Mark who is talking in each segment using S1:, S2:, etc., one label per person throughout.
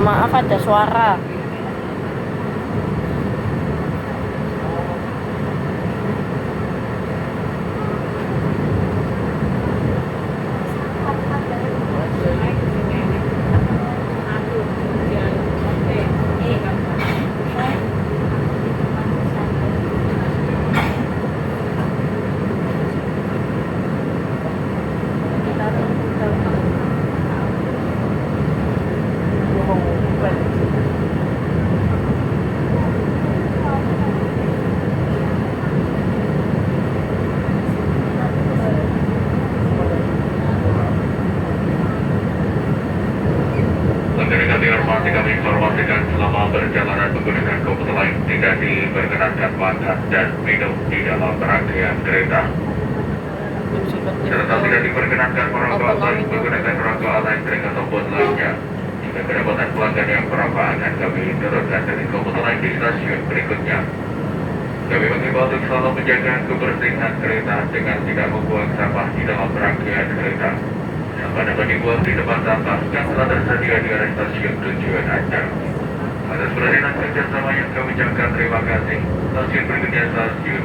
S1: Mohon maaf ada suara.
S2: Kami informasikan selama perjalanan menggunakan komuter lain tidak diperkenankan makan dan minum di dalam rangkaian kereta. Serta tidak diperkenankan merokok baik menggunakan rokok elektrik ataupun lainnya. Jika kedapatan pelanggan yang merokok akan kami turunkan dari komuter lain di stasiun berikutnya. Kami mengimbau untuk selalu menjaga kebersihan kereta dengan tidak membuang sampah di dalam rangkaian kereta. Sampah dapat dibuang di tempat sampah yang telah tersedia di area stasiun tujuan Anda. Atas perhatian kerjasama yang kami ucapkan terima kasih. Stasiun berikutnya stasiun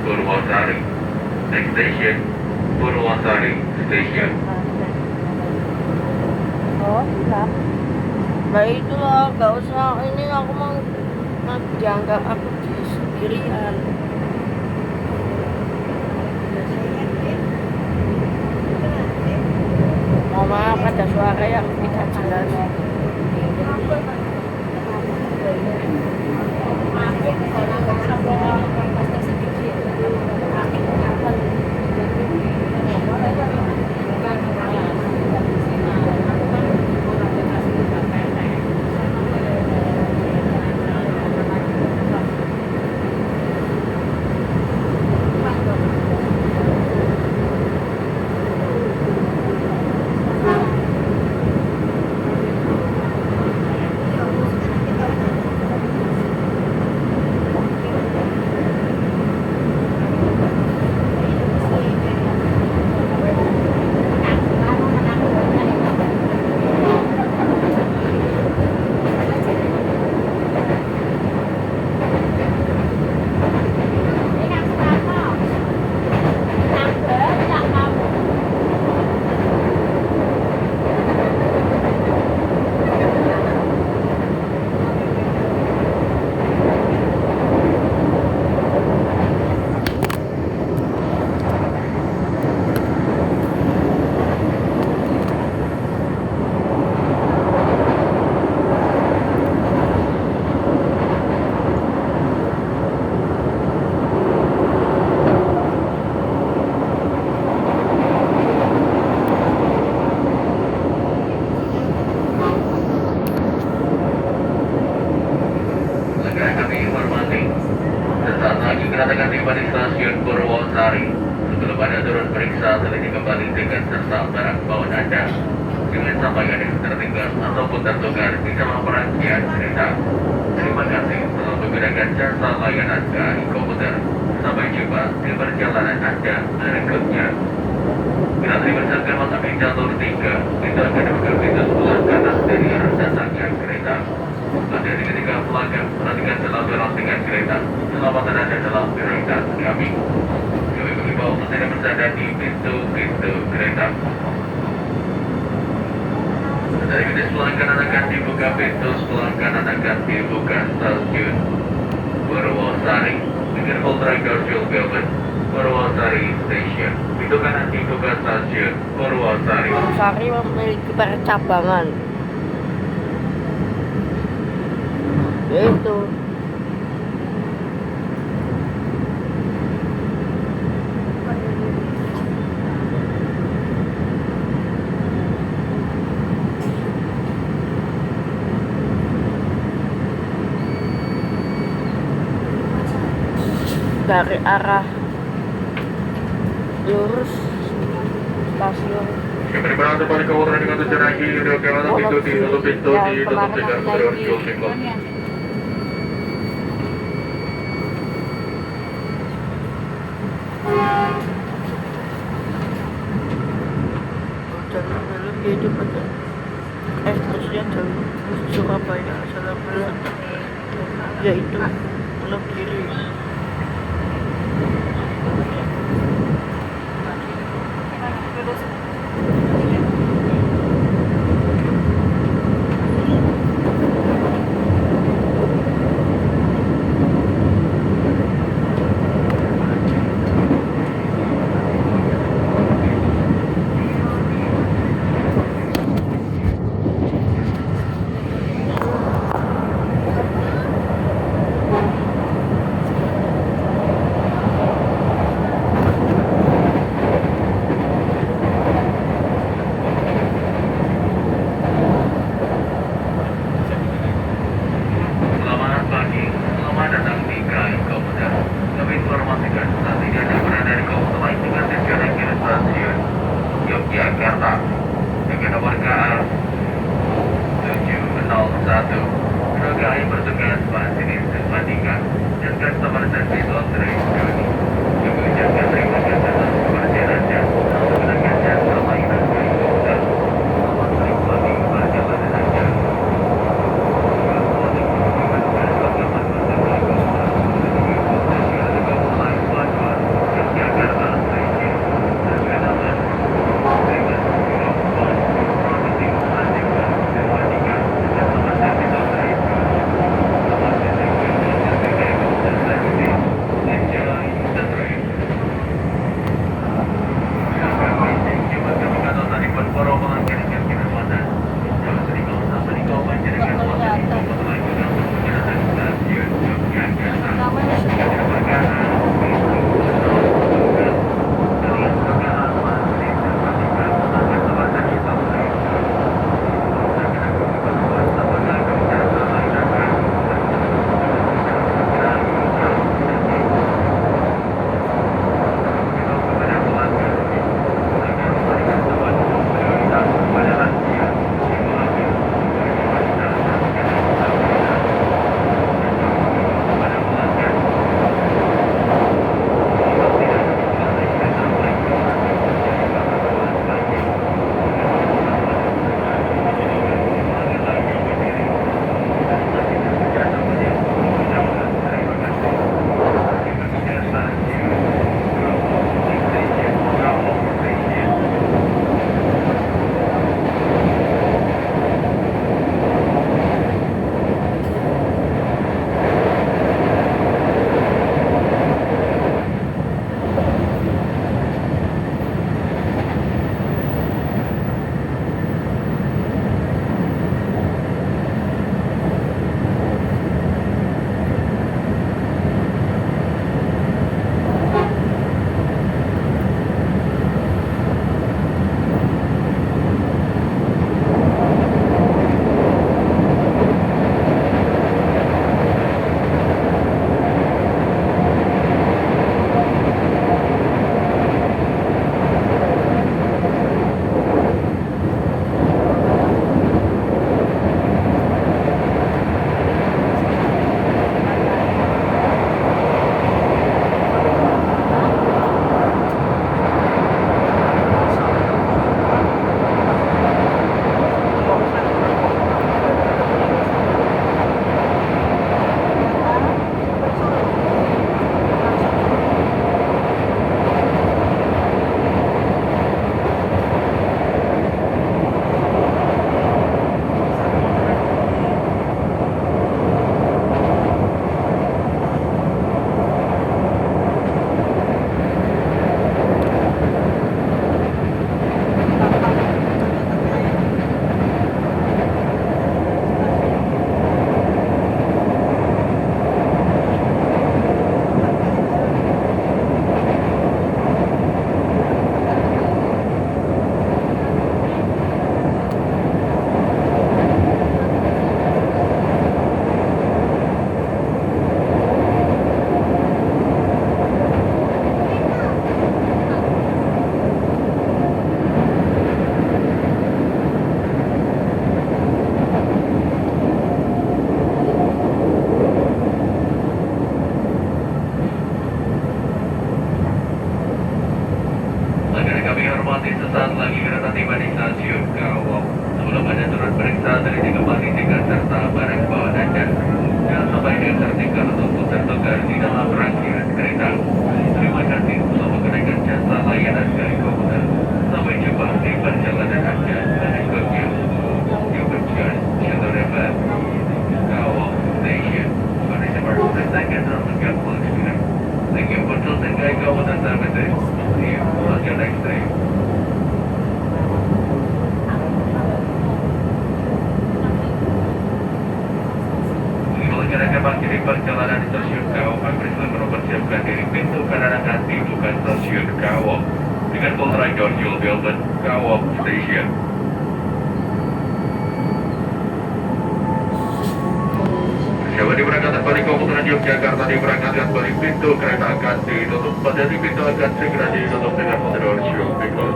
S2: Purwosari. Next station Purwosari Station.
S1: Oh, enggak. Nah itulah, gak usah. Ini aku mau dianggap aku sendirian. Mohon maaf ada suara yang tidak jelas.
S2: Kedatangan tiba di stasiun Purwosari. Sebelum Anda turun periksa teliti kembali dengan serta barang bawaan Anda. Jangan sampai ada yang tertinggal ataupun tertukar di dalam rangkaian kereta. Terima kasih telah menggunakan jasa layanan KAI Komuter. Sampai jumpa di perjalanan Anda berikutnya. Bila dipersiapkan masuk di jalur 3, kita akan dibuka pintu sebelah kanan dari arah datangnya kereta. Hati-hati ketika pelanggan, perhatikan dalam belok dengan kereta. Keselamatan Anda dalam prioritas kami. Kami mengimbau untuk tidak bersandar di pintu-pintu kereta. Dari pintu sebelah kanan akan dibuka pintu sebelah kanan akan dibuka stasiun Purwosari. Be careful, driver, fuel government. Purwosari Station. Pintu kanan dibuka stasiun Purwosari.
S1: Purwosari memiliki percabangan. Itu dari arah lurus stasiun.
S2: Kami berangkat pada kawasan dengan tujuan lagi. Pintu ditutup tidak berjual single. Terus
S1: yang jalur Surabaya salah belakang, yaitu belok kiri.
S2: Selamat pagi, selamat datang di KAI Komuter. Kami informasikan saat ini Anda berada di komuter dengan tujuan akhir stasiun Yogyakarta dengan nomor KA 701. Kru KAI bertugas masinis mematikan dan customer service on train journey. Kami ucapkan terima kasih atas kepercayaan Anda dalam menggunakan jasa layanan KAI Komuter. Selamat menikmati perjalanan Anda. Enjoy teliti kembali tiket serta barang bawaan Anda. Jangan sampai ada yang tertinggal ataupun tertukar di dalam rangkaian kereta. Terima kasih telah menggunakan jasa layanan dari komuter. Sampai jumpa di perjalanan Anda berikutnya. You can join Children Kawok Station. Pada seperti saya dalam menggabung dengan. Thank you for choosing Komuter Services. See you on your next day. Mengerjakan bangkit di perjalanan di stasiun Kawok, Presiden mempersiapkan diri pintu kanan akan dibuka stasiun Kawok. Dengan Poltrai George Belbon, Kawok Station. Sewa diberangkatkan balik komuter Yogyakarta diberangkatkan balik pintu kereta akan ditutup. Pada di pintu akan segera ditutup dengan Poltrai George Belbon.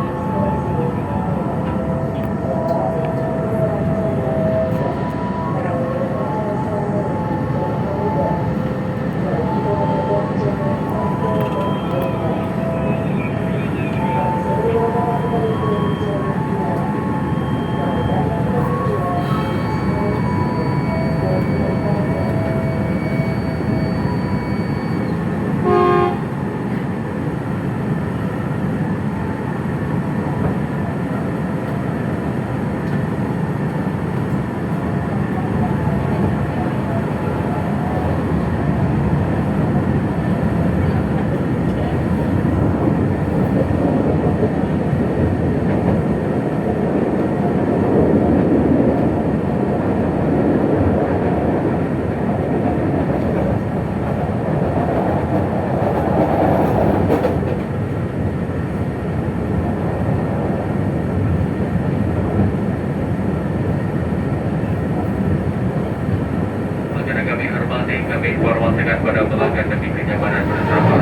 S2: Kami informasikan pada pelanggan demi kenyamanan bersama.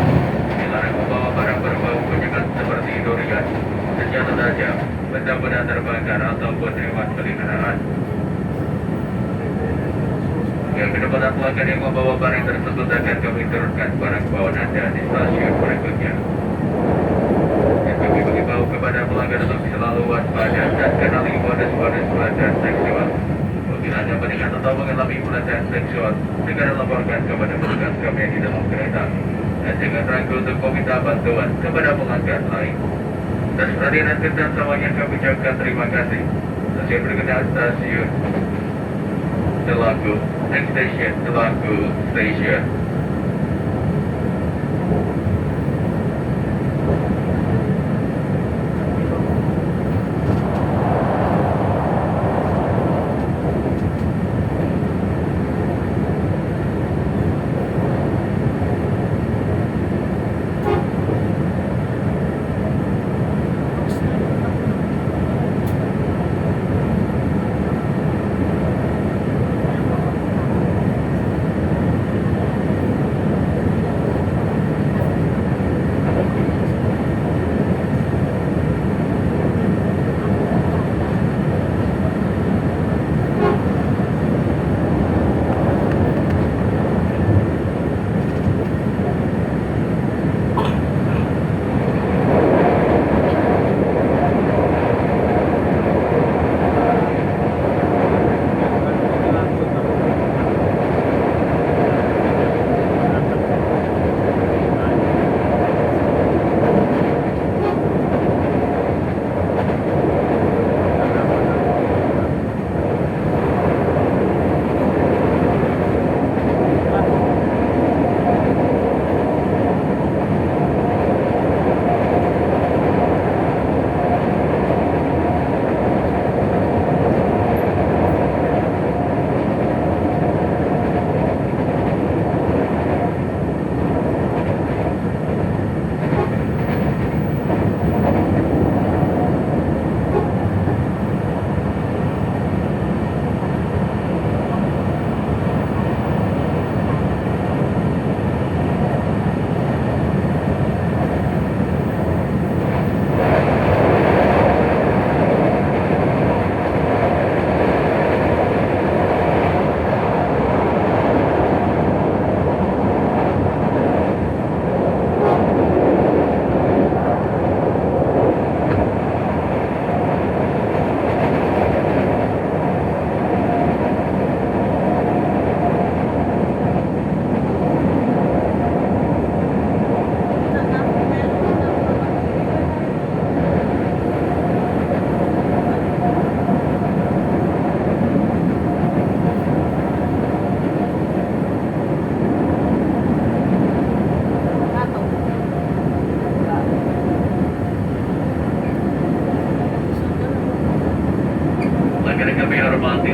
S2: Dilarang membawa barang berbau menyengat seperti durian, senjata tajam, benda-benda terbakar ataupun hewan peliharaan. Yang kedapatan pelanggan yang membawa barang tersebut akan kami turunkan barang bawaan Anda di stasiun berikutnya. Dan kami mengimbau kepada pelanggan untuk selalu waspada dan kenali modus-modus pelanggan seksual. Bila Anda mendengar atau mengalami pelecehan seksual, segera laporkan kepada petugas kami yang di dalam kereta. Dan jangan ragu untuk meminta bantuan kepada pelanggan lain. Dan perhatian dan kesan semuanya kami ucapkan terima kasih. Stasiun berikutnya stasiun Telagu. Next station Telagu Station.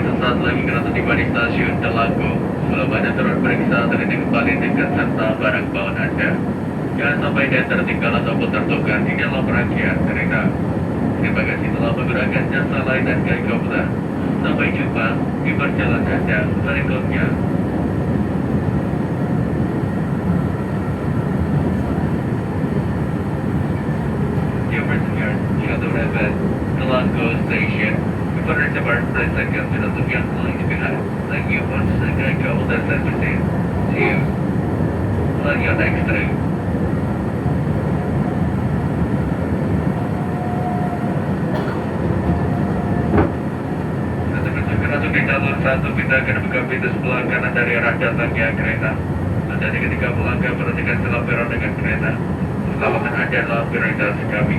S2: sesaat lagi kereta tiba di stasiun Telago. Sebelum Anda turun periksa teliti kembali tiket serta barang bawaan Anda. Jangan sampai Anda tertinggal ataupun tertukar di dalam rangkaian kereta. Terima kasih telah menggunakan jasa layanan Gaikobra. Sampai jumpa di perjalanan Anda berikutnya. Dear passengers, Shuttle Rabbit, Telago Station. Before depart, please second to the young lines behind. Thank you for choosing Gaikobra services. See you on your next train. Masuk di jalur 1, pindah ke buka pintu sebelah kanan dari arah datangnya kereta. Hati-hati ketika melangkah, perhatikan setelah peron dengan kereta. Keselamatan Anda adalah prioritas kami.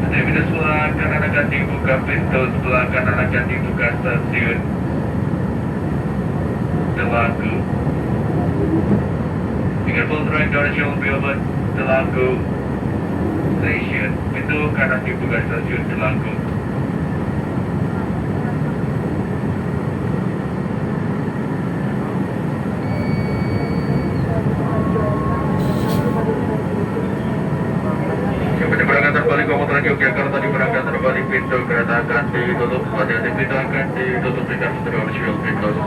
S2: Hati pintu sebelah kanan akan dibuka, pintu sebelah kanan akan dibuka stasiun Telago. Be careful, train doors will be open. Telago Station. Pintu kanan dibuka stasiun Telago. Balik komuter Yogyakarta diberangkatkan balik pintu kereta akan ditutup. Hati-hati pintu akan ditutup dengan virtual windows.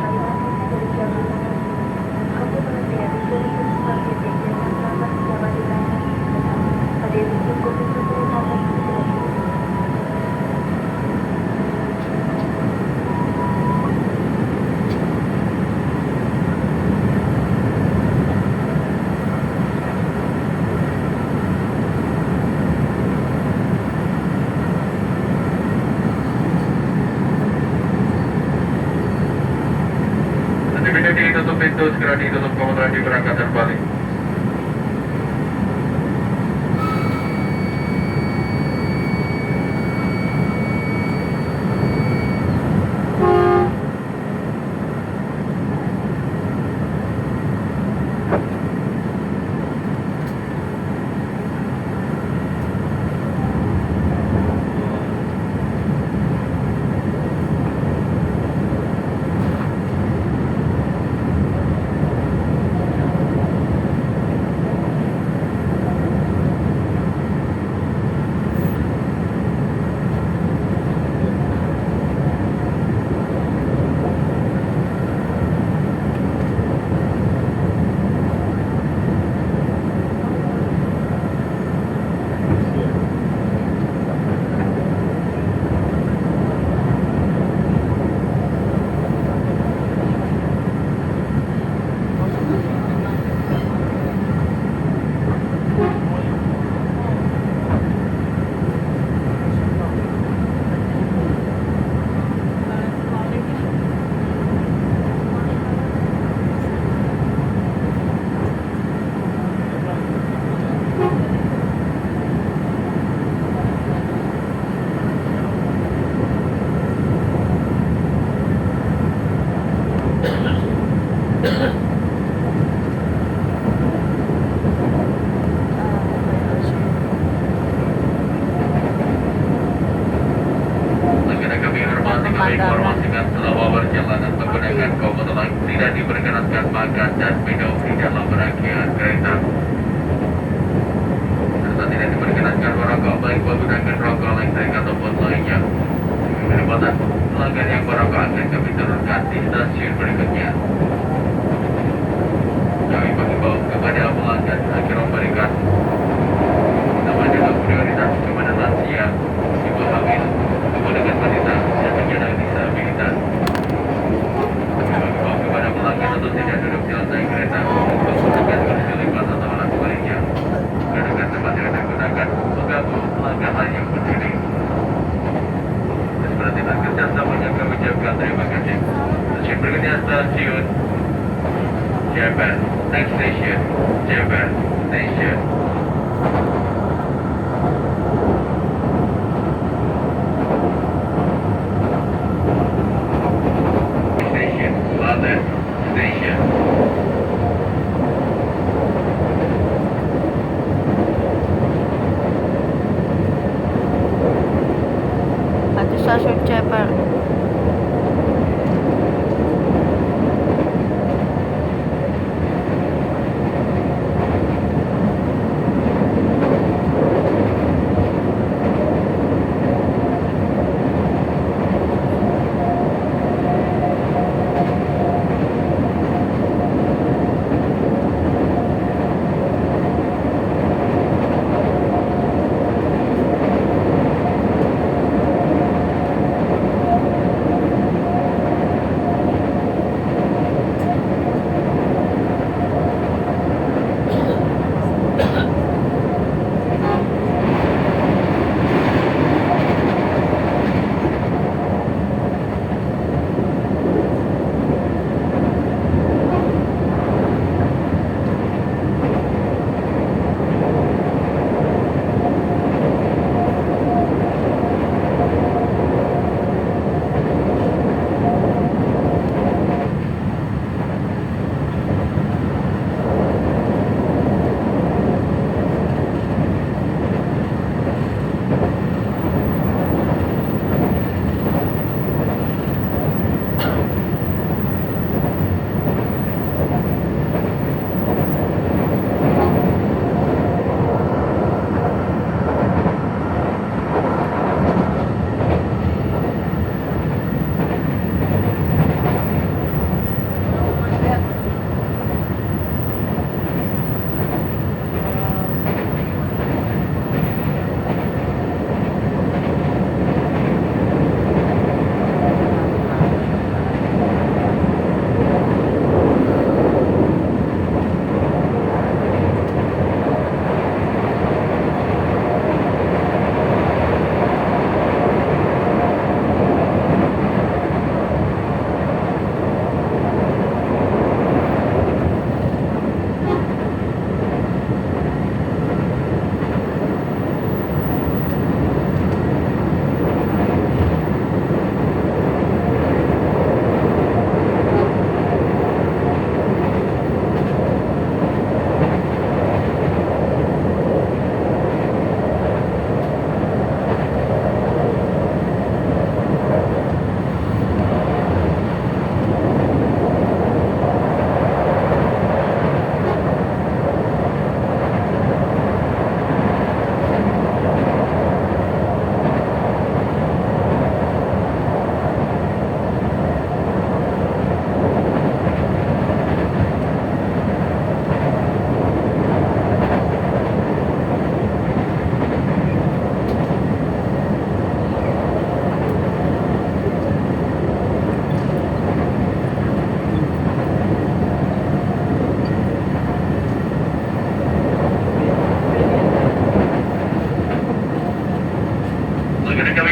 S2: Ditutup pintu, segera ditutup komuter diberangkatkan balik. Informasikan selama perjalanan menggunakan komuter lain tidak diperkenankan makan dan minum di dalam rangkaian kereta. Serta tidak diperkenankan merokok baik menggunakan rokok elektrik ataupun lainnya. Kedapatan pelanggan yang merokok akan kami turunkan di stasiun berikutnya. Kami mengimbau kepada pelanggan agar memberikan nama prioritas kepada lansia, ibu hamil, ibu dengan wanita dan penyandang disabilitas. Kami mengimbau kepada pelanggan untuk tidak duduk di lantai kereta untuk menggunakan kursi lipat atau alat lainnya. Dengan tempat yang digunakan mengganggu pelanggan lain yang berdiri. Perhatian kerjasamanya kami ucapkan terima kasih. Stasiun berikutnya stasiun Japan. Next station Japan Station. Station London Station.
S1: At stasiun cepat.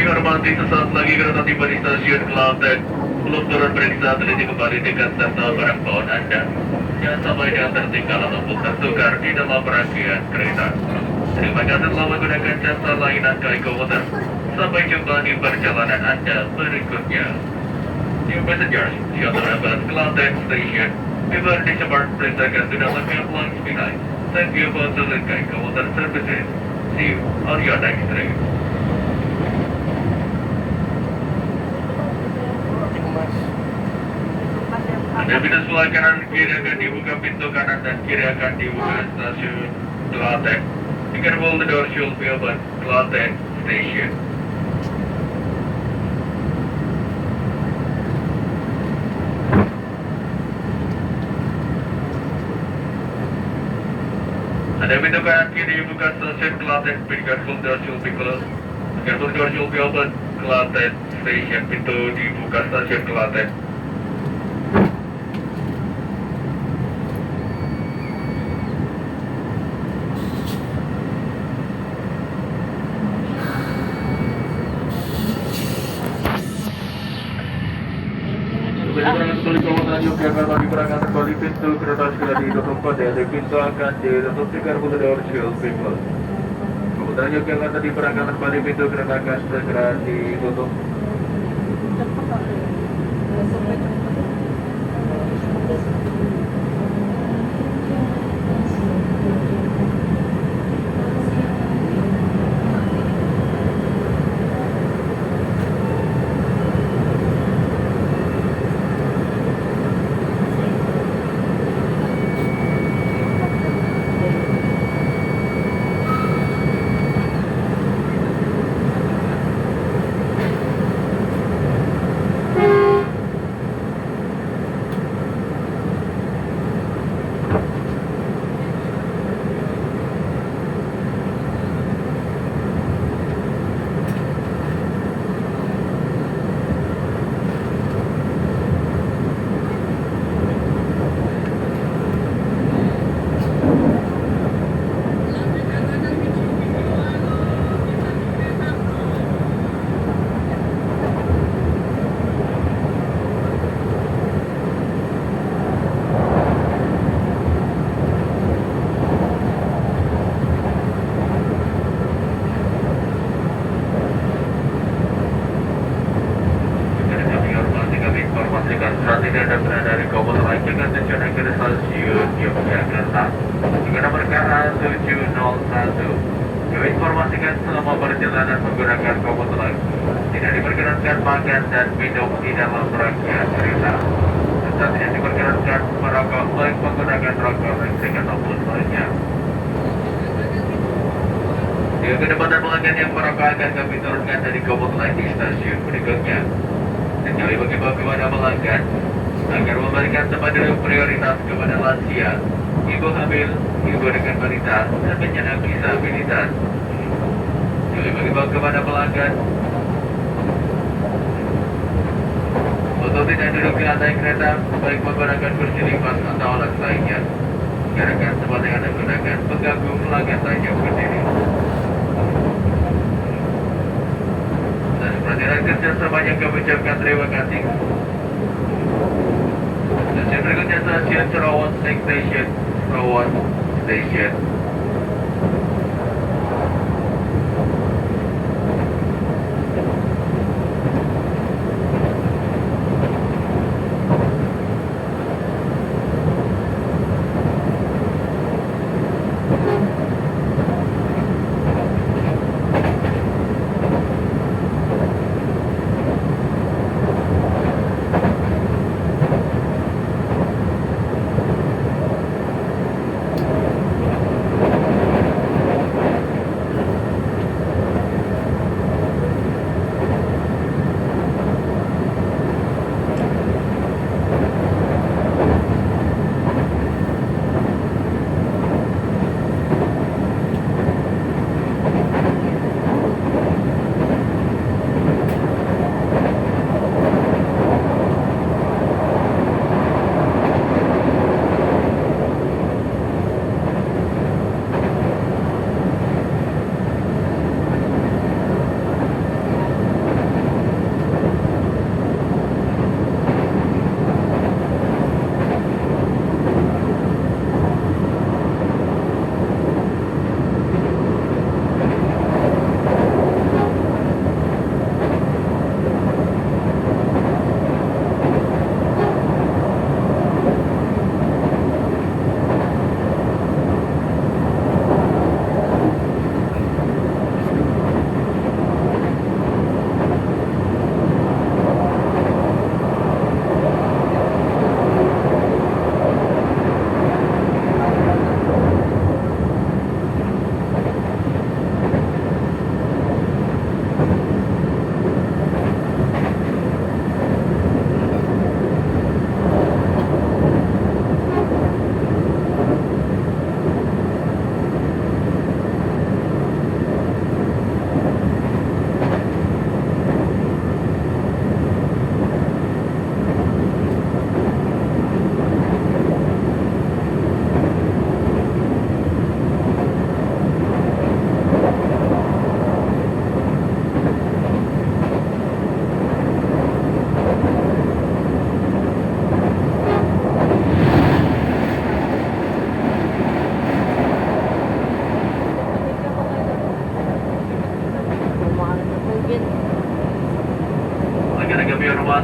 S2: Hormati sesaat lagi kereta tiba di stasiun Klaten. Belum turun periksa teliti kembali tiket serta barang bawaan Anda. Jangan sampai yang tertinggal ataupun tertukar di dalam rangkaian kereta. Terima kasih telah menggunakan jasa layanan Kai Komuter. Sampai jumpa di perjalanan Anda berikutnya. Dear passengers, shuttle about Klaten Station. Before disembark, please take us to the left lines behind. Thank you for choosing Kai Komuter services. See you on your next trip. Anda bisa sebelah kanan kiri akan dibuka pintu kanan dan kiri akan dibuka stasiun Klaten. Be careful, the door should be open. Klaten Station. Anda pintu kanan kiri dibuka stasiun Klaten. Be careful, the door should be closed. Be careful, the door should be open. Klaten Station. Pintu dibuka stasiun Klaten. Yogyakarta diperangkat kembali pintu kereta segera ditutup pada pintu akan ditutup 30 door shield people. Kemudian Yogyakarta diperangkat kembali pintu kereta akan segera ditutup. perhatikan saat ini Anda berada di komuter lain dengan tujuan akhir stasiun Yogyakarta dengan nomor KA 701. Kami informasikan selama perjalanan menggunakan komuter lain tidak diperkenankan makan dan minum di dalam rangkaian kereta. Tetap tidak diperkenankan merokok baik menggunakan rokok elektrik ataupun lainnya. Dengan kedapatan pelanggan yang merokok akan kami turunkan dari komuter lain di stasiun berikutnya. Dan kami mengimbau kepada pelanggan agar memberikan tempat duduk prioritas kepada lansia, ibu hamil, ibu dengan balita, dan penyandang disabilitas. Kami mengimbau kepada pelanggan untuk tidak duduk di lantai kereta, baik menggunakan kursi lipat atau alat lainnya. Karena tempat yang Anda gunakan mengganggu pelanggan lain yang berdiri. Perhatian kerjasama yang kami ucapkan terima kasih. Stasiun berikutnya stasiun Serawat Station. Serawat Station.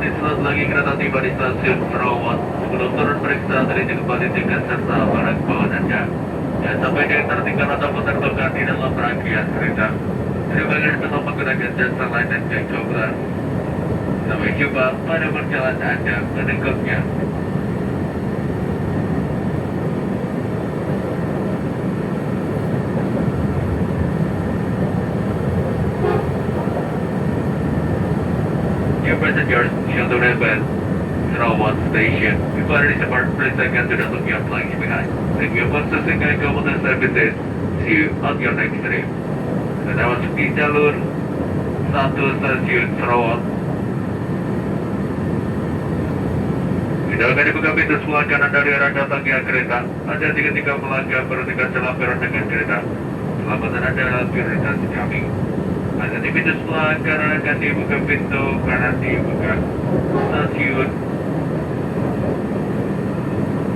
S2: Setelah lagi kereta tiba di stasiun Serawat, sebelum turun periksa terisi kembali tiket serta barang bawaan Anda. Dan sampai yang tertinggal ataupun tertukar di dalam rangkaian kereta. Terima kasih telah menggunakan jasa lain dan kecoklatan. Sampai jumpa pada perjalanan Anda berikutnya. Passengers, shelter level, Serawat Station. Before this part, please again to the look your flags behind. Thank you for choosing Commuter Services. See you on your next trip. Dan masuk di jalur 1 stasiun Serawat. Tidak akan dibuka pintu sebelah kanan dari arah datangnya kereta. Ada tiga pelanggan bertiga selampiran dengan kereta. Selamatan Anda dalam prioritas kami. Ada di pintu sebelah kanan akan dibuka pintu kanan dibuka stasiun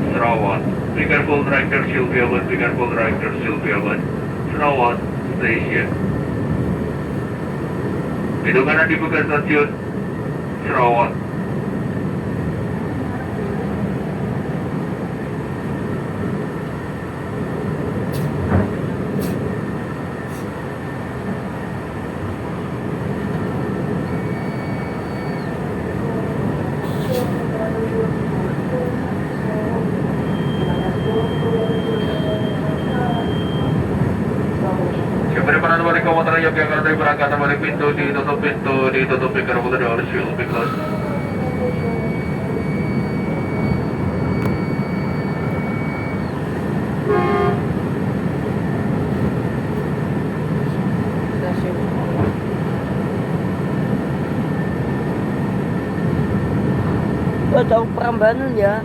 S2: Serawat. Be careful, driver should be open. Be careful, driver should be open. Serawat Station. Pintu kanan dibuka stasiun Serawat. Arah Yogyakarta berangkat balik pintu, ditutup pintu motor harus lebih close.
S1: Stasiun. Oh, tahu Prambanan ya.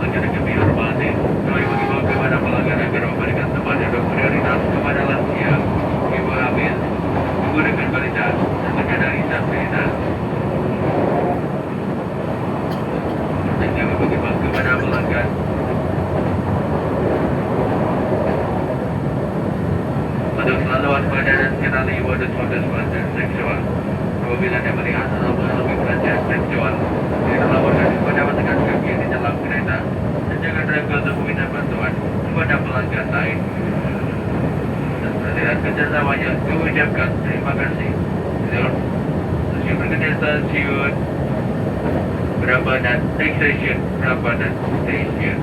S2: Lagi-lagi dihormati, kami mengimbau kepada pelanggan agar memberikan tempat duduk prioritas kepada lansia, ibu hamil, ibu dengan balita, dan penyandang disabilitas. Dan kami mengimbau kepada pelanggan untuk selalu waspada dan kenali modus-modus pelecehan seksual. Apabila Anda melihat atau mengalami pelecehan seksual, tidak laporkan kepada petugas kami di dalam kereta dan jangan ragu untuk meminta bantuan kepada pelanggan lain. Dan terlihat kerjasamanya, kami ucapkan terima kasih. Stasiun berikutnya stasiun Prambanan, next station Prambanan Station.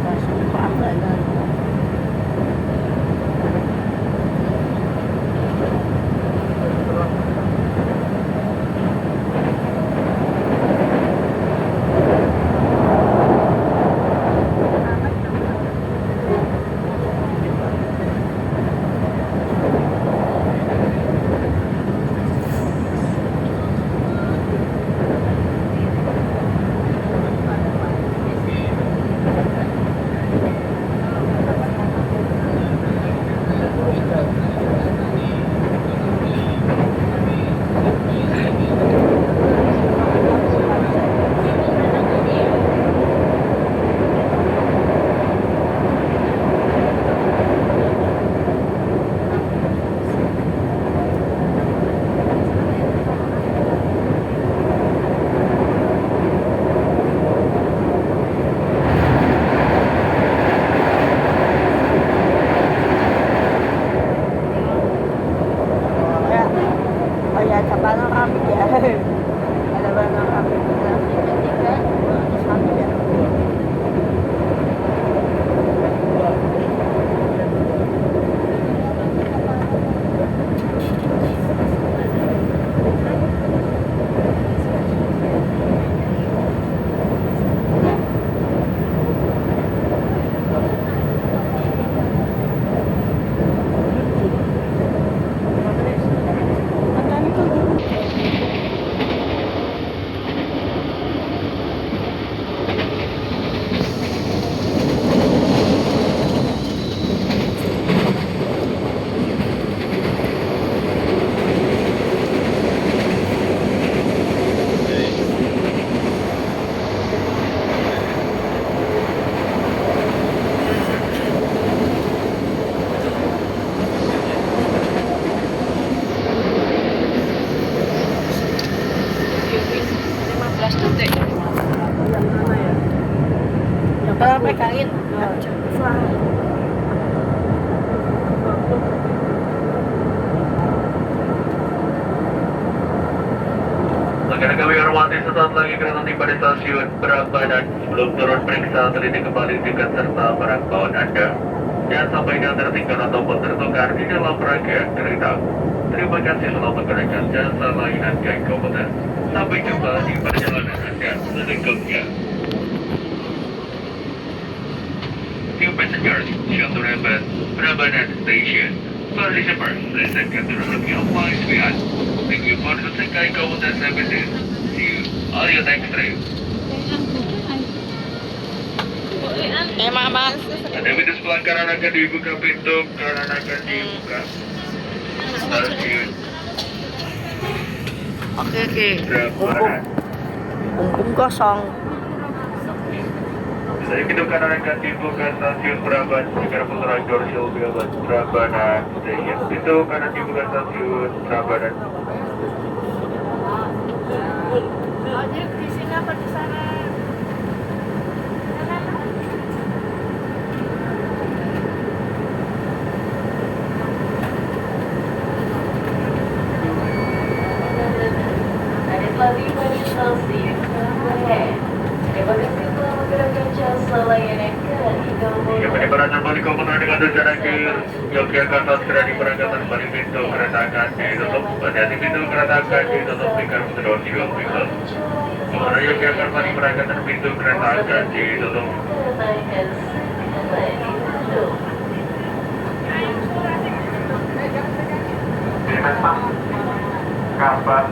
S1: Stasiun Prambanan. Oh ya, sa Panoramic ya. Ada Panoramic na tiga, satu ya. Kalau pegangin.
S2: Rekan kami hormati, sesaat lagi kereta tiba di stasiun Prambanan. Sebelum turun periksa teliti kembali tiket serta barang bawaan Anda. Jangan sampai Anda tertinggal ataupun tertukar di dalam rangkaian kereta. Terima kasih telah menggunakan jasa layanan Kai Komuter. Sampai jumpa di perjalanan Anda berikutnya. Dear passengers, shelter Embat, Prambanan Station. Participants, listen carefully on flight behind. Thank you for choosing Kai Komuter services. See you on your next trip.
S1: Mama.
S2: Ada pintu pelanggaran akan dibuka pintu, kanan akan dibuka. Stasiun
S1: Oke, oke.
S2: Prabana.
S1: Mumpung kosong.
S2: Dari pintu kanan akan dibuka stasiun Praban, Negara Putra Dorsal Prabana Station. Pintu kanan dibuka stasiun Prabana.
S1: Ojek di sini apa di sana?
S2: Ya, penyeberangan terbalik komuter dengan tujuan ke Yogyakarta segera diberangkatkan kembali pintu kereta akan ditutup. Hati-hati pintu kereta akan ditutup dengan Putra Dorsal. Kemudian Yogyakarta diberangkatkan pintu kereta akan ditutup. Dimenpas, kabar.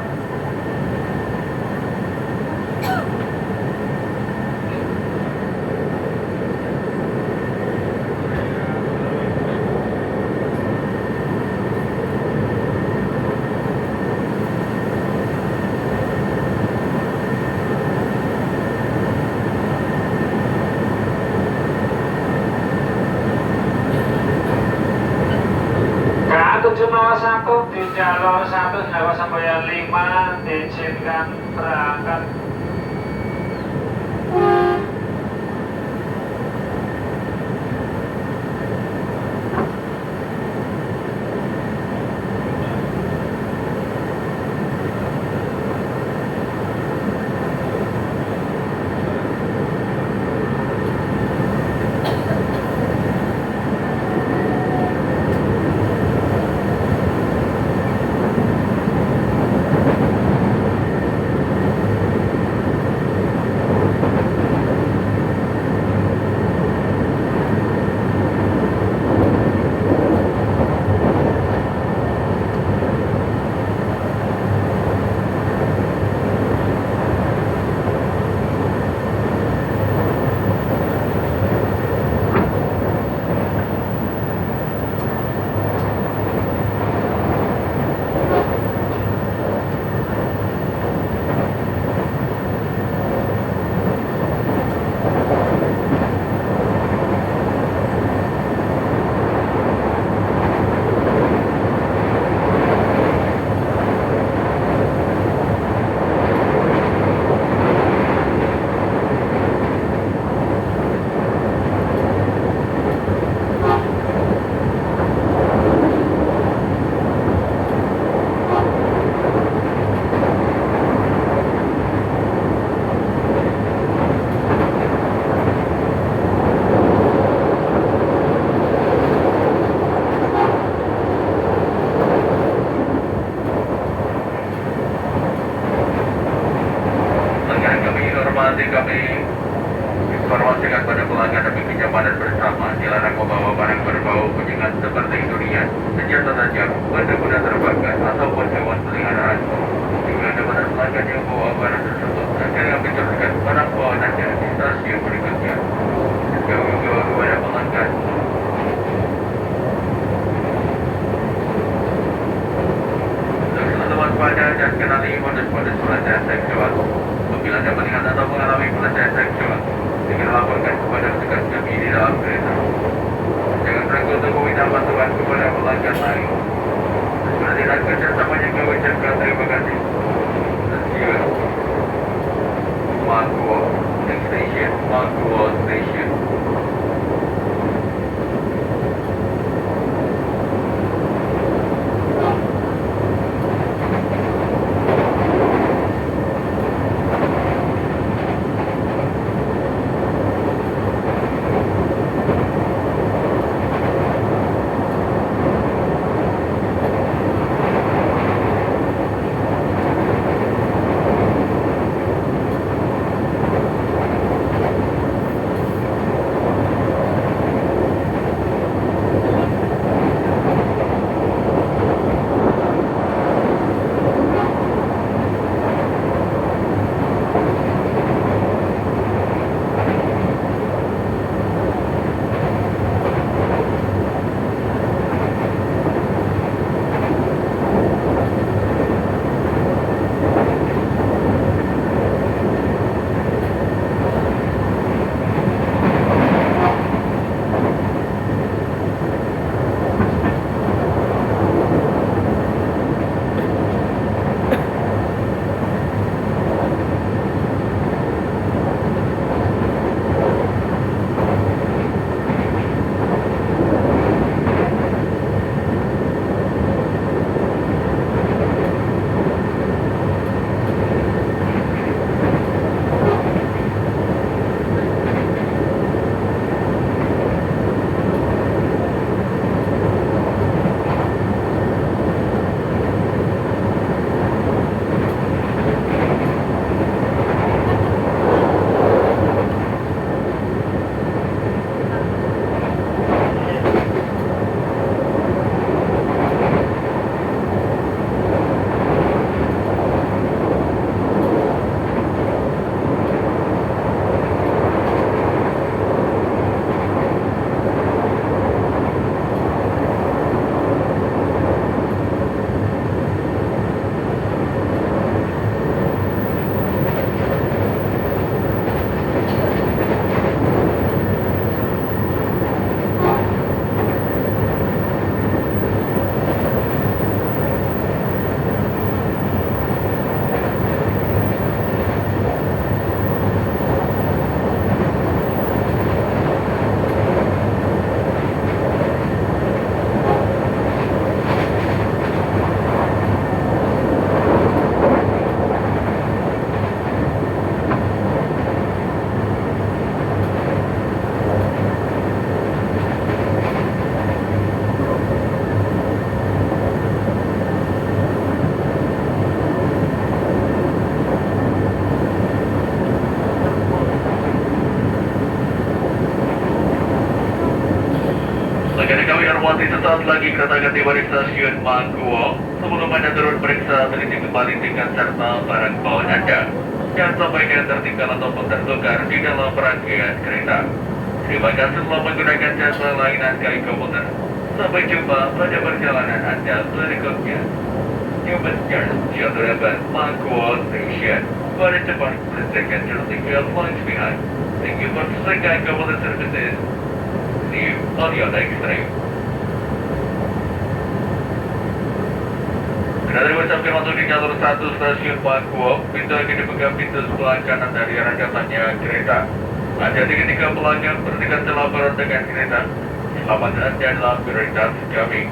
S3: K701 di jalur 1 Jawa Semboyan 5 diizinkan berangkat.
S2: Kami informasikan pada pelanggan demi kenyamanan bersama dilarang membawa barang berbau menyengat seperti durian, senjata tajam, benda-benda terbakar ataupun hewan peliharaan. Jika ada pada pelanggan yang membawa barang tersebut, akan kami turunkan barang bawaan Anda di stasiun berikutnya. Jauh-jauh kepada pelanggan. Untuk selalu waspada dan kenali modus-modus pelecehan seksual. Bila Anda melihat atau mengalami pelecehan seksual, segera laporkan kepada petugas kami di dalam kereta. Jangan ragu untuk meminta bantuan kepada pelanggan lain. Perhatian kerjasamanya kami ucapkan terima kasih. Stasiun Mangkuwo, next station Mangkuwo Station. Masih sesaat lagi kereta akan tiba di stasiun Mangkuo. Sebelum Anda turun periksa teliti kembali tiket serta barang bawaan Anda. Jangan sampai Anda tertinggal ataupun tertukar di dalam rangkaian kereta. Terima kasih telah menggunakan jasa layanan Kai Komuter. Sampai jumpa pada perjalanan Anda berikutnya. Human Journal, Jodhpur, Mangkuo Station. Pada cepat, please take care of the lines behind. Thank you for Kai Komuter services. See you on your next train. Kendaraan diucapkan masuk di jalur 1 stasiun Mangkuo. Pintu akan dibuka pintu sebelah kanan dari arah datangnya kereta. Hati-hati ketika pelanggan berdekat laporan dengan kereta. Selamat Anda dalam prioritas kami.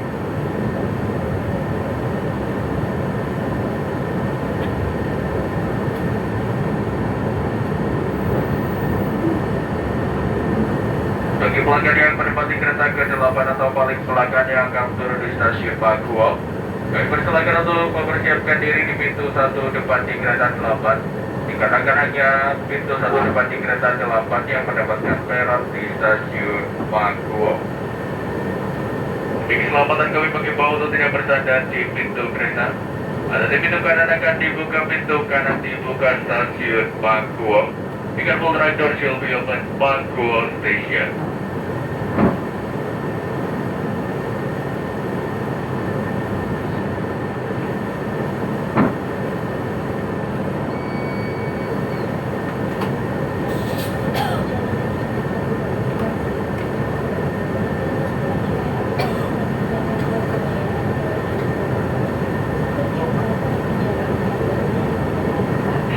S2: Bagi pelanggan yang menikmati kereta ke-8 atau paling belakang yang akan turun di stasiun Mangkuo, kami persilakan untuk mempersiapkan diri di pintu 1 depan di kereta 8. Dikarenakan hanya pintu 1 depan di kereta 8 yang mendapatkan peron di stasiun Mangkuo. Demi keselamatan kami mengimbau untuk tidak bersandar di pintu kereta. Ada di pintu kanan akan dibuka pintu kanan dibuka stasiun Mangkuo. You can hold right doors will be open Mangkuo Station.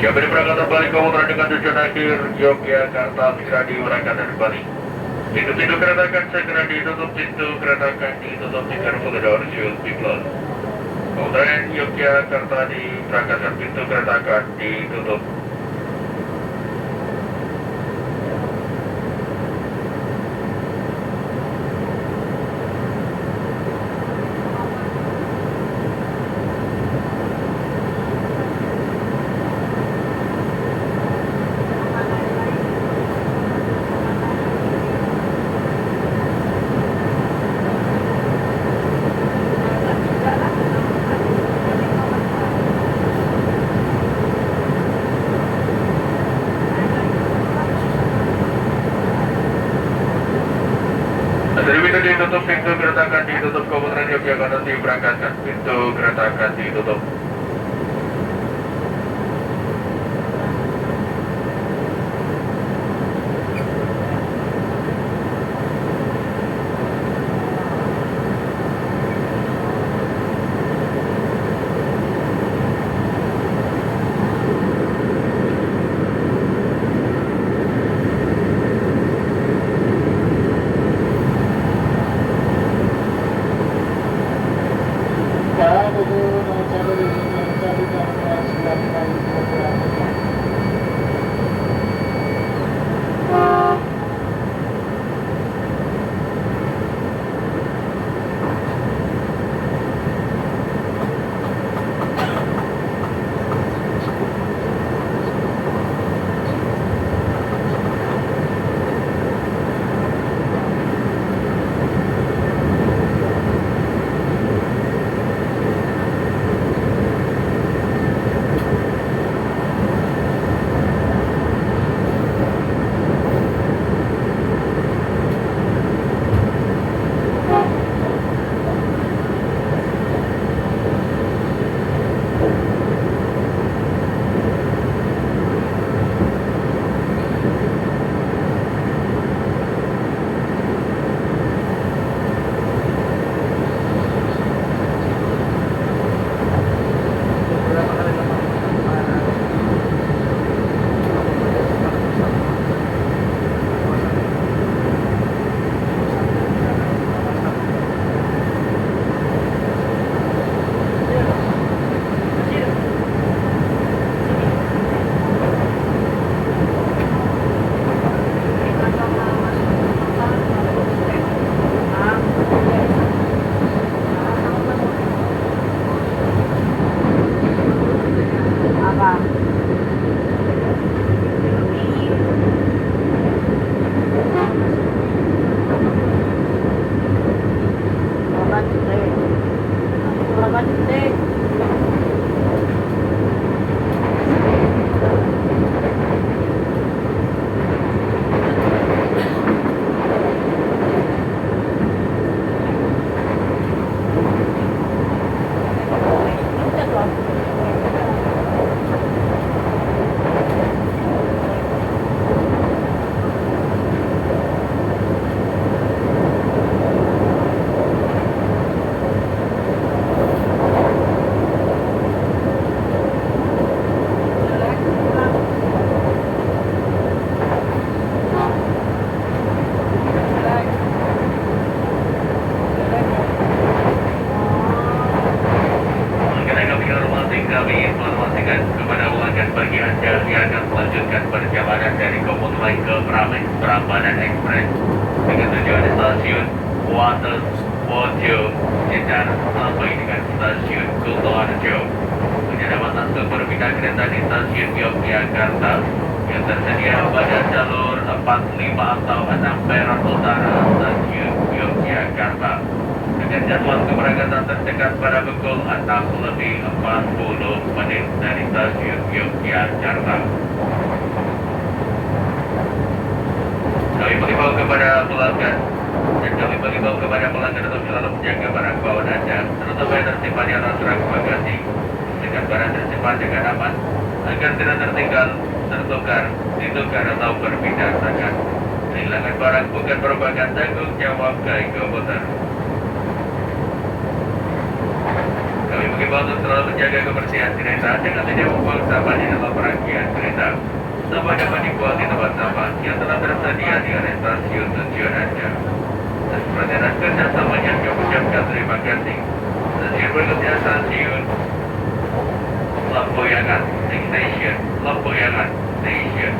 S2: Siapa di berangkat terbalik komuter dengan tujuan akhir Yogyakarta segera diberangkatkan kembali. Pintu-pintu kereta akan segera ditutup, pintu kereta akan ditutup jika the door should be closed. Komuter Yogyakarta diberangkatkan, pintu kereta akan ditutup. Dari pintu ditutup, pintu kereta akan ditutup, komuter Yogyakarta diberangkatkan, pintu kereta akan ditutup. dari komuter lain ke Prambanan Express dengan tujuan stasiun Wates, Wojo, Jeddah sampai dengan stasiun Kutoarjo. Penyediaan langsung berpindah kereta di stasiun Yogyakarta yang tersedia pada jalur 45 atau 6 peron utara stasiun Yogyakarta. Dengan jadwal keberangkatan terdekat pada pukul 6:40 dari stasiun Yogyakarta. Kami mengimbau kepada pelanggan untuk selalu menjaga barang bawaan Anda, terutama yang tersimpan di atas rak bagasi, dengan barang tersimpan dengan aman, agar tidak tertinggal, tertukar, ditukar atau berpindah tangan. Kehilangan barang bukan merupakan tanggung jawab Kai Komuter. Kami mengimbau untuk selalu menjaga kebersihan kereta dengan tidak membuang sampah di dalam rangkaian kereta. Sampah dapat dibuang di tempat sampah yang telah tersedia di area stasiun tujuan Anda. Dan perhatian kerjasamanya kami ucapkan terima kasih. Stasiun berikutnya stasiun Lampuyangan Station. Lampuyangan Station.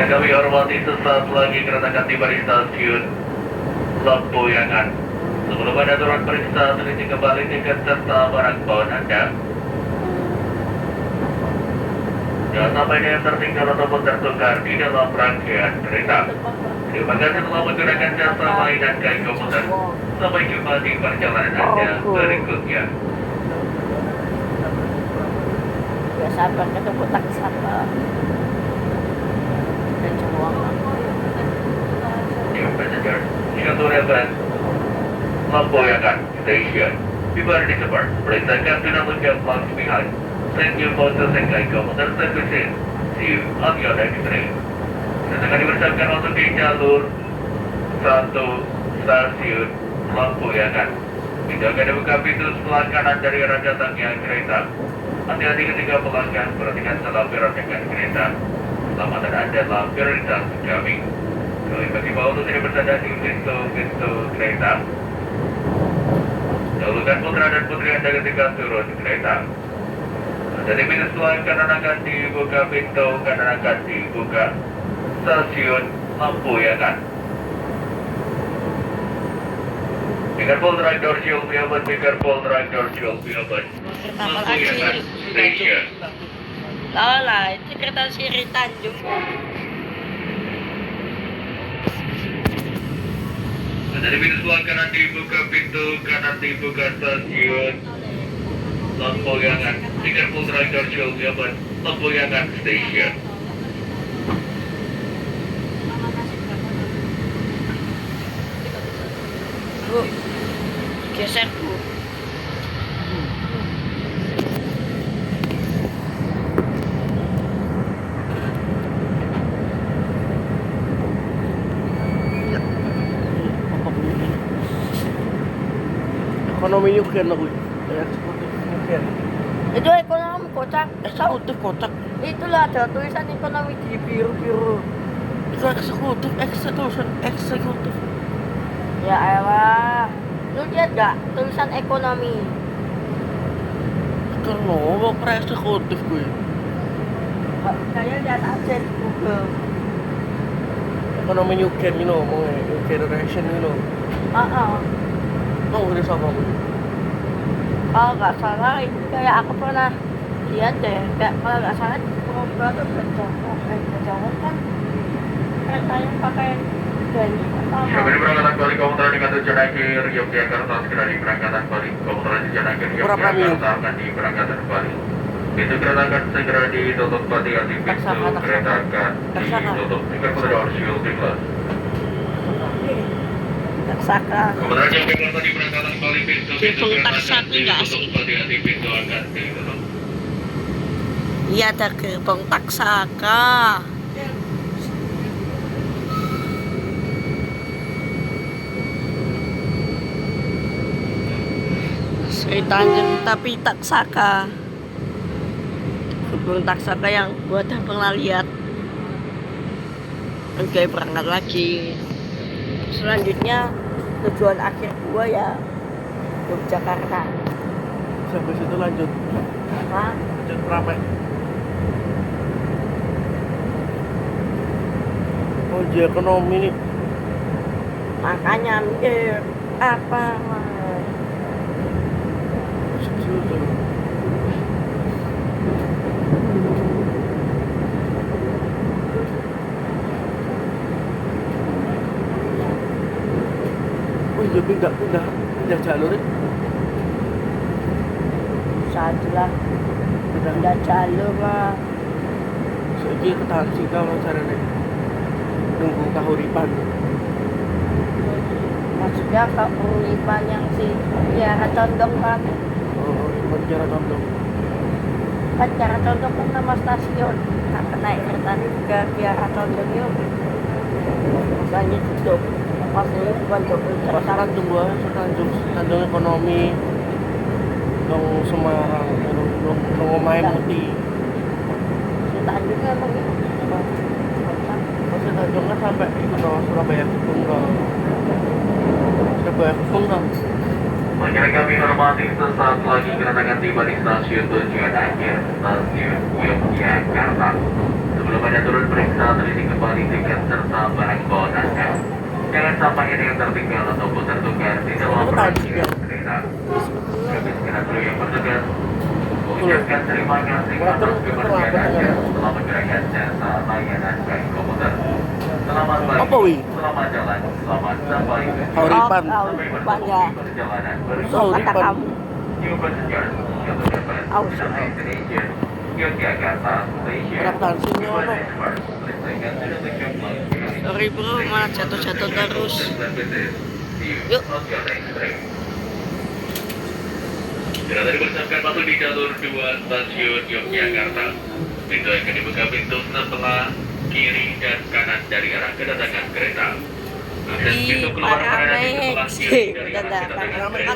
S2: Kami hormati sesaat lagi kereta akan tiba di stasiun Lampuyangan. Sebelum Anda turun periksa teliti kembali tiket serta barang bawaan Anda. Jangan sampai ada yang tertinggal ataupun tertukar di dalam rangkaian kereta. Terima kasih telah menggunakan jasa layanan Kai Komuter. Sampai jumpa di perjalanan Anda berikutnya.
S1: Ya sabar, ketemu tak sabar.
S2: Dear passengers, Shuttle Event Lampuyangan Station. Before it departs, please do not look at blocks behind. Thank you for choosing Kai Komuter services. See you on your next train. Kereta akan dipersiapkan untuk di jalur 1 stasiun Lampuyangan. Pintu akan dibuka pintu sebelah kanan dari arah datangnya kereta. Hati-hati ketika pelanggan perhatikan lampu dengan kereta. Keselamatan Anda adalah prioritas kami. Kami mengimbau untuk tidak bersandar di pintu-pintu kereta. Dahulukan putra dan putri Anda ketika turun kereta. Dari pintu sebelah kanan akan dibuka pintu kanan akan dibuka stasiun Lampuyangan. Be careful, the right door will be open. Be careful, the right door will be open. Lampuyangan Station.
S1: Lola, itu kereta Siri Tanjung.
S2: Dari pintu sebelah kanan dibuka pintu kanan dibuka stasiun Lampuyangan. Be careful, the right door will be open. Lampuyangan Station.
S1: Bu, geser bu.
S4: Ekonomi yuk kan aku. Ya, seperti Ken.
S1: Itu ekonomi kocak.
S4: Eksekutif kocak.
S1: Itulah ada tulisan ekonomi di biru-biru.
S4: Itu eksekutif.
S1: Ya elah. Lu lihat gak tulisan ekonomi?
S4: Kenapa pre-eksekutif gue?
S1: Kayaknya lihat aja di Google.
S4: Ekonomi New Gen you know, New Generation you know. Mau ngerti apa gue?
S1: Kalau nggak salah itu kayak aku pernah lihat deh. Kayak kalau nggak salah pemuda tuh berjalan kan keretanya pakai dari pertama.
S2: Kembali berangkatan balik komuter dengan tujuan akhir Yogyakarta segera diberangkatan balik komuter tujuan akhir Yogyakarta akan diberangkatan balik. Pintu kereta akan segera ditutup, hati-hati pintu kereta akan ditutup. Jika pada harus dilas.
S1: Taksaka.
S2: Komuter Yogyakarta diberangkatan balik pintu kereta akan ditutup, hati-hati pintu akan ditutup.
S1: Iya ada gerbong Taksaka. Sri Tanjung tapi Taksaka. Gerbong Taksaka yang gua udah pernah lihat. Oke, berangkat lagi. Selanjutnya tujuan akhir gua ya Yogyakarta.
S4: Sampai situ lanjut.
S1: Hah?
S4: Lanjut Pramek. Uji ekonomi nih.
S1: Makanya mikir apa?
S4: Setuju. Oh iya pindah jalur ya.
S1: Sajalah pindah jalur mah.
S4: Saiki ketahan sih kalau carane nunggu kahuripan.
S1: Maksudnya keuripan yang si Kiara Condong kan?
S4: Oh, cuma cara contoh.
S1: Kan Kiara Condong kan nama stasiun. Nah, naik kereta juga Kiara Condong yuk. Makanya tutup. Maksudnya bukan
S4: Pasaran tunggu aja Tanjung ekonomi. Dong Semarang, dong omahe Muti.
S1: si Tanjung emang gitu.
S4: Masih Tanjung kan sampai itu no, Surabaya Tunggal. Surabaya Tunggal.
S2: Yang kami hormati sesaat lagi kedatangan tiba di stasiun tujuan akhir stasiun Yogyakarta. Sebelum Anda turun periksa teliti kembali tiket serta barang bawaan Anda. Jangan sampai ada yang tertinggal ataupun tertukar di dalam rangkaian kereta. Kami segera dulu yang bertugas mengucapkan terima kasih atas kebersihan Anda telah menggerakkan jasa layanan kami komuter. Selamat pagi,
S4: Apa, Wi?
S2: selamat jalan, selamat sampai tujuan.
S4: Kauripan.
S2: Sampai bertemu
S1: ya.
S2: di perjalanan
S1: Itu kata kamu.
S2: New Passenger, Shuttle Express, Destination, Yogyakarta Station.
S4: Berapa tahun sih ini, Ono?
S1: Sorry bro, malah jatuh-jatuh terus. Yuk.
S2: Kereta dipersiapkan masuk di jalur 2 stasiun Yogyakarta. Pintu akan dibuka pintu sebelah kiri dan kanan dari arah kedatangan kereta. Akses pintu keluar berada di sebelah kiri dari arah kedatangan kereta.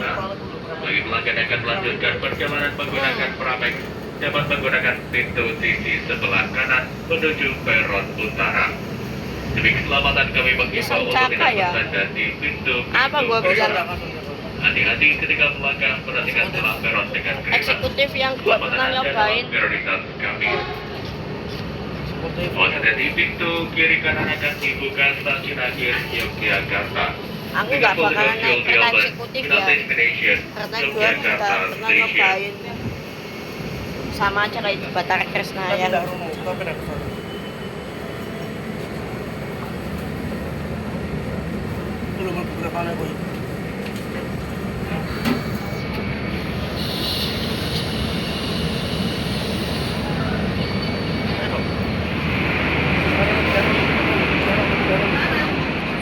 S2: Bagi pelanggan yang akan melanjutkan perjalanan menggunakan Pramek dapat menggunakan pintu sisi sebelah kanan menuju peron utara. Demi keselamatan kami mengimbau untuk tidak bersandar di pintu
S1: Apa gua bilang?
S2: Hati-hati ketika melangkah, perhatikan celah peron dengan kereta.
S1: Eksekutif yang gua pernah nyobain.
S2: Prioritas kami. Hati-hati pintu kiri kanan akan dibuka stasiun akhir Yogyakarta.
S1: Aku nggak bakalan naik kereta eksekutif ya, karena gua udah pernah nyobain. Sama aja kayak di Batara Kresna ya.
S4: Belum berapa kali boy.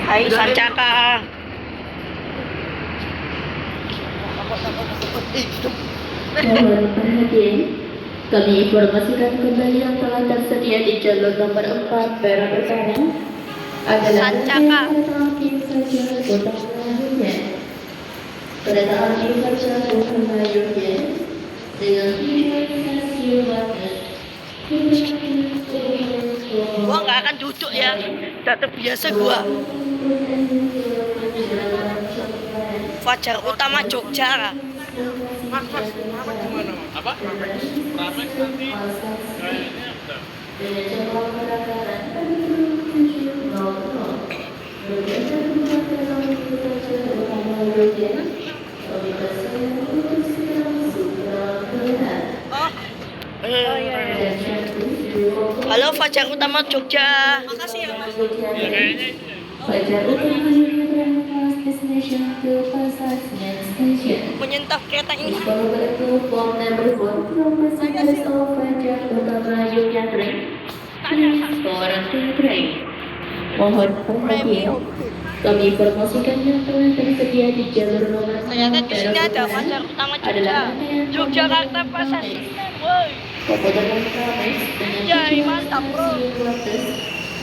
S1: Hai Sancaka.
S5: Mohon perhatian, kami informasikan kembali yang telah tersedia di jalur nomor 4 peron utara adalah
S1: Sancaka.
S5: kereta api saja Kota Malayunya. Kereta api saja Kota Malayunya dengan tujuan stasiun Wates.
S1: Gua nggak akan duduk ya. Udah terbiasa gua. Fajar Utama Jogja.
S4: Mas, Muhammad gimana? Apa? Ramex nanti kayaknya udah.
S5: Dengan jadwal keberangkatan pada pukul 7.00. Berdasarkan pemantauan stasiun utama Jogja, komunitas saya untuk segera masuk ke dalam kereta.
S1: Halo Fajar Utama Jogja. Makasih ya Mas.
S4: Ya kayaknya
S5: Fajar Utama Jogja Terminal Destination to Pasar Senen Station.
S1: Menyentuh kereta ini.
S5: Follow the form number 4 from passengers of Fajar Utama Jogja Train. Please turn to train. Mohon perhatian. Kami informasikan yang telah tersedia di jalur nomor
S1: Ternyata di sini ada
S5: perorangan
S1: Fajar Utama Jogja.
S5: adalah rangkaian
S1: Yogyakarta
S5: mobil
S1: Pasar
S5: Ramex.
S1: Senen, woi.
S5: Komuter Ramex dengan
S1: Jai,
S5: tujuan
S1: mantap, bro.
S5: stasiun Wates,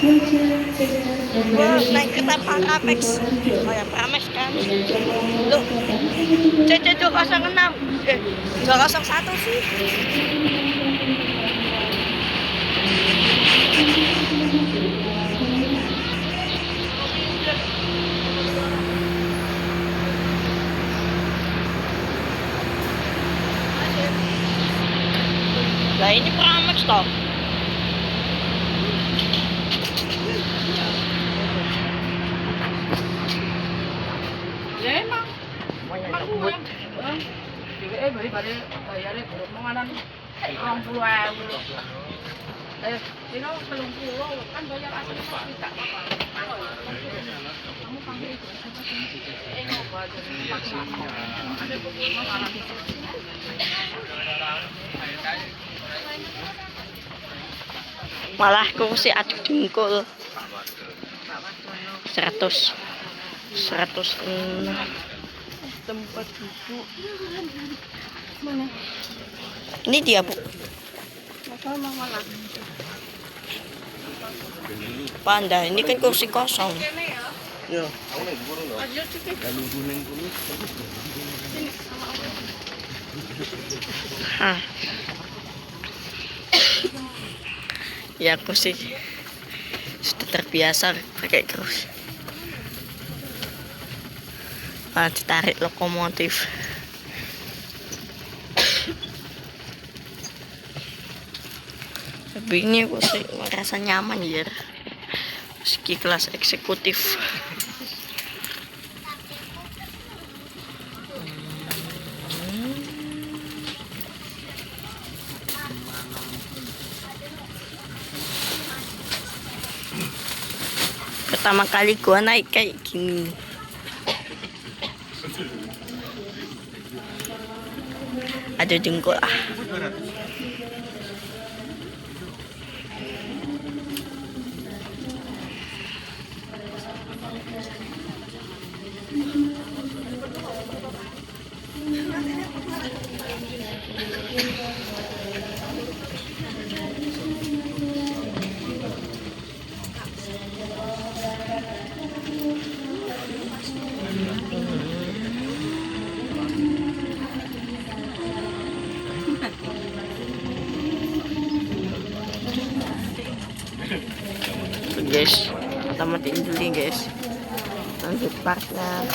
S5: Jogja, Segar, dan
S1: Gua
S5: Bali
S1: naik kereta Paramex.
S5: Sidoarjo.
S1: Kayak Paramex kan.
S5: Dengan jadwal
S1: Loh.
S5: keberangkatan
S1: CC 206. 201 sih. Lah ini Paramex toh.
S6: Ya emang gue bari bayarnya belum menganan 20.000. Dino 30 kan bayar asli kita. Kamu panggil itu. Ngobat paksa. Ada makanan.
S1: Malah kursi adu dengkul. 100 106 tempat duduk. Mana? Ini dia, Bu.
S6: Mana?
S1: Panda, ini kan kursi kosong.
S4: ya, aku nih guru loh. Lalu kuning kuning.
S1: Hah. Ya aku sih sudah terbiasa pakai kursi. Ditarik lokomotif. Tapi ini aku sih merasa nyaman ya. Meski kelas eksekutif. Pertama kali gua naik kayak gini. Ada dengkul ah. Guys, kita matiin dulu guys. Lanjut partnya.